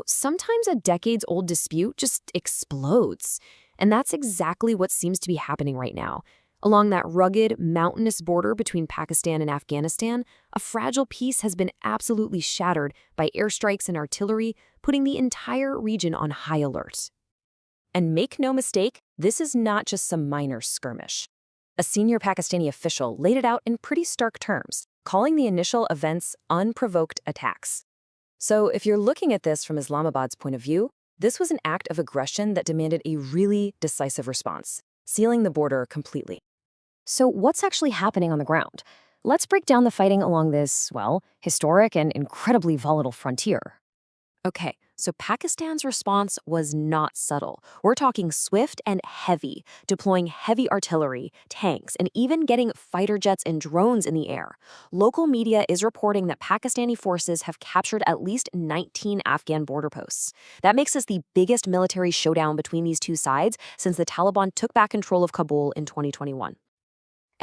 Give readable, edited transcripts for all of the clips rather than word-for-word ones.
Sometimes a decades-old dispute just explodes. And that's exactly what seems to be happening right now. Along that rugged, mountainous border between Pakistan and Afghanistan, a fragile peace has been absolutely shattered by airstrikes and artillery, putting the entire region on high alert. And make no mistake, this is not just some minor skirmish. A senior Pakistani official laid it out in pretty stark terms, calling the initial events unprovoked attacks. So if you're looking at this from Islamabad's point of view, this was an act of aggression that demanded a really decisive response, sealing the border completely. So what's actually happening on the ground? Let's break down the fighting along this, historic and incredibly volatile frontier. Okay, so Pakistan's response was not subtle. We're talking swift and heavy, deploying heavy artillery, tanks, and even getting fighter jets and drones in the air. Local media is reporting that Pakistani forces have captured at least 19 Afghan border posts. That makes this the biggest military showdown between these two sides since the Taliban took back control of Kabul in 2021.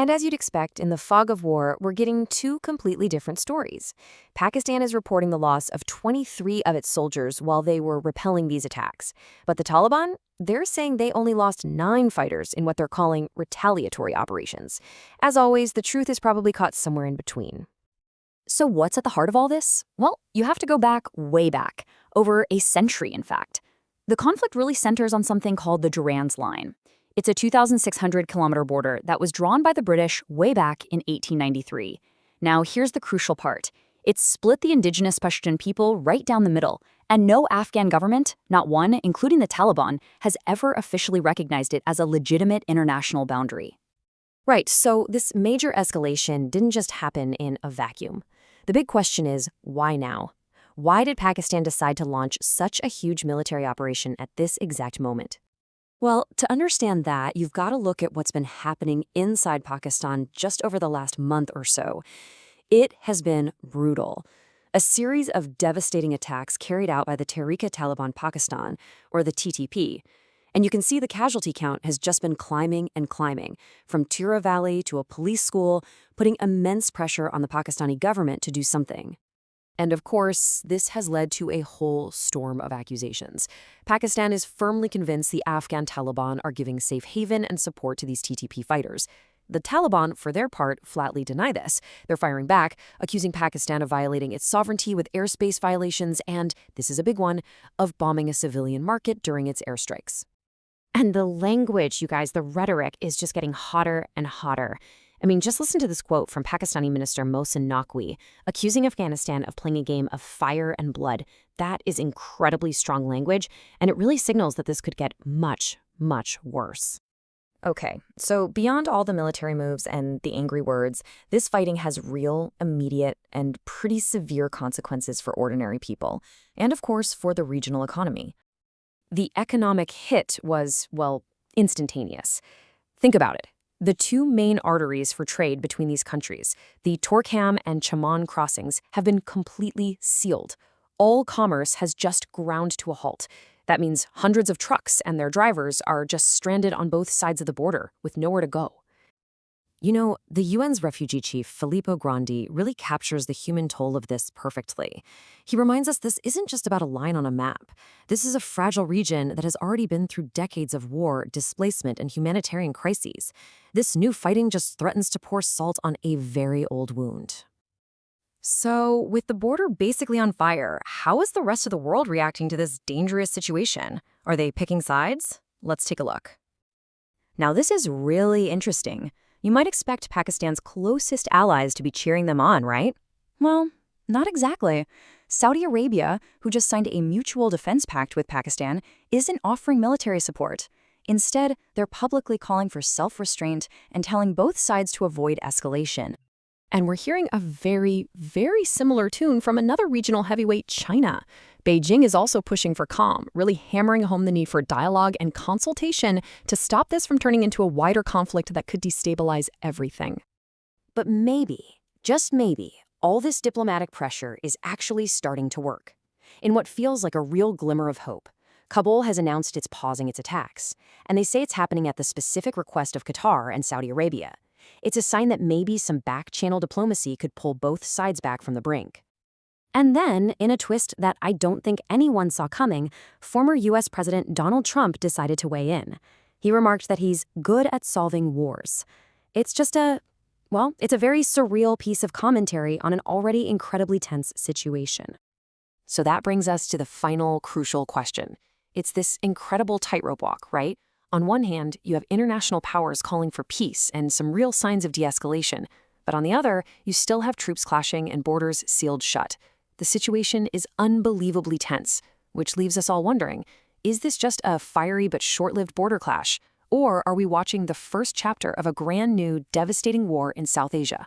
And as you'd expect, in the fog of war, we're getting two completely different stories. Pakistan is reporting the loss of 23 of its soldiers while they were repelling these attacks. But the Taliban, they're saying they only lost 9 fighters in what they're calling retaliatory operations. As always, the truth is probably caught somewhere in between. So what's at the heart of all this? Well, you have to go back, way back, over a century, in fact. The conflict really centers on something called the Durrand's Line. It's a 2,600-kilometer border that was drawn by the British way back in 1893. Now, here's the crucial part. It split the indigenous Pashtun people right down the middle, and no Afghan government, not one, including the Taliban, has ever officially recognized it as a legitimate international boundary. Right, so this major escalation didn't just happen in a vacuum. The big question is, why now? Why did Pakistan decide to launch such a huge military operation at this exact moment? Well, to understand that, you've got to look at what's been happening inside Pakistan just over the last month or so. It has been brutal. A series of devastating attacks carried out by the Tehrik-e-Taliban Pakistan, or the TTP. And you can see the casualty count has just been climbing and climbing, from Tura Valley to a police school, putting immense pressure on the Pakistani government to do something. And of course, this has led to a whole storm of accusations. Pakistan is firmly convinced the Afghan Taliban are giving safe haven and support to these TTP fighters. The Taliban, for their part, flatly deny this. They're firing back, accusing Pakistan of violating its sovereignty with airspace violations and, this is a big one, of bombing a civilian market during its airstrikes. And the language, you guys, the rhetoric is just getting hotter and hotter. Just listen to this quote from Pakistani Minister Mohsin Naqvi, accusing Afghanistan of playing a game of fire and blood. That is incredibly strong language, and it really signals that this could get much, much worse. Okay, so beyond all the military moves and the angry words, this fighting has real, immediate, and pretty severe consequences for ordinary people, and of course for the regional economy. The economic hit was, instantaneous. Think about it. The two main arteries for trade between these countries, the Torkham and Chaman crossings, have been completely sealed. All commerce has just ground to a halt. That means hundreds of trucks and their drivers are just stranded on both sides of the border with nowhere to go. The UN's refugee chief, Filippo Grandi, really captures the human toll of this perfectly. He reminds us this isn't just about a line on a map. This is a fragile region that has already been through decades of war, displacement, and humanitarian crises. This new fighting just threatens to pour salt on a very old wound. So, with the border basically on fire, how is the rest of the world reacting to this dangerous situation? Are they picking sides? Let's take a look. Now, this is really interesting. You might expect Pakistan's closest allies to be cheering them on, right? Well, not exactly. Saudi Arabia, who just signed a mutual defense pact with Pakistan, isn't offering military support. Instead, they're publicly calling for self-restraint and telling both sides to avoid escalation. And we're hearing a very, very similar tune from another regional heavyweight, China. Beijing is also pushing for calm, really hammering home the need for dialogue and consultation to stop this from turning into a wider conflict that could destabilize everything. But maybe, just maybe, all this diplomatic pressure is actually starting to work. In what feels like a real glimmer of hope, Kabul has announced it's pausing its attacks, and they say it's happening at the specific request of Qatar and Saudi Arabia. It's a sign that maybe some back-channel diplomacy could pull both sides back from the brink. And then, in a twist that I don't think anyone saw coming, former US President Donald Trump decided to weigh in. He remarked that he's good at solving wars. It's just it's a very surreal piece of commentary on an already incredibly tense situation. So that brings us to the final crucial question. It's this incredible tightrope walk, right? On one hand, you have international powers calling for peace and some real signs of de-escalation. But on the other, you still have troops clashing and borders sealed shut. The situation is unbelievably tense, which leaves us all wondering, is this just a fiery but short-lived border clash? Or are we watching the first chapter of a brand new, devastating war in South Asia?